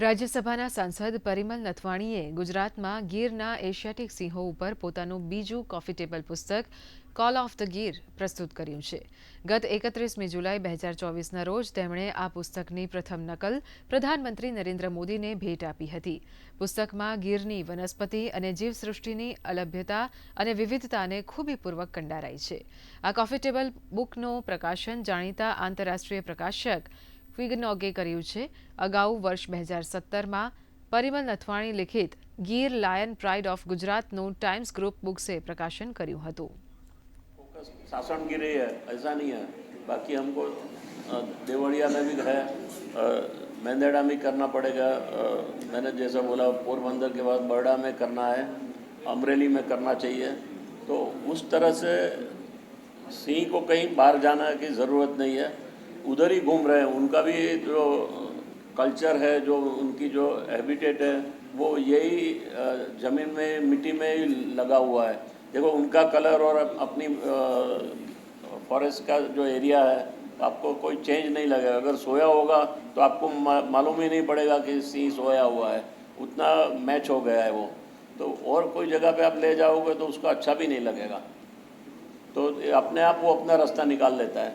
રાજ્યસભાના સાંસદ પરિમલ નથવાણીએ ગુજરાતમાં ગીરના એશિયાટિક સિંહો ઉપર પોતાનું બીજું કોફી ટેબલ પુસ્તક કોલ ઓફ ધ ગીર પ્રસ્તુત કર્યું છે. ગત 31મી જુલાઈ 2024ના રોજ તેમણે આ પુસ્તકની પ્રથમ નકલ પ્રધાનમંત્રી નરેન્દ્ર મોદીને ભેટ આપી હતી. પુસ્તકમાં ગીરની વનસ્પતિ અને જીવસૃષ્ટિની અલભ્યતા અને વિવિધતાને ખૂબીપૂર્વક કંડારાઈ છે. આ કોફી ટેબલ બુકનું પ્રકાશન જાણીતા આંતરરાષ્ટ્રીય પ્રકાશક ફિગનોગે કર્યું છે. અગાઉ વર્ષ 2017માં પરિમલ નથવાણી લિખિત ગીર લાયન પ્રાઇડ ઓફ ગુજરાતનું ટાइम्स ग्रुप बुक से प्रकाशन કર્યું હતું. शासन गिरी है ऐसा नहीं है, बाकी हमको देवरिया में भी है, मेंदेड़ा में करना पड़ेगा, मैंने जैसा बोला पोरबंदर के बाद बरडा में करना है, अमरेली में करना चाहिए. तो उस तरह से सिंह को कहीं बाहर जाना की ज़रूरत नहीं है, उधर ही घूम रहे हैं. उनका भी जो कल्चर है, जो उनकी जो हैबिटेट है, वो यही ज़मीन में मिट्टी में ही लगा हुआ है. देखो उनका कलर और अपनी फॉरेस्ट का जो एरिया है, आपको कोई चेंज नहीं लगेगा. अगर सोया होगा तो आपको मालूम ही नहीं पड़ेगा कि सिंह सोया हुआ है, उतना मैच हो गया है वो. तो और कोई जगह पे आप ले जाओगे तो उसको अच्छा भी नहीं लगेगा. तो अपने आप वो अपना रास्ता निकाल लेता है.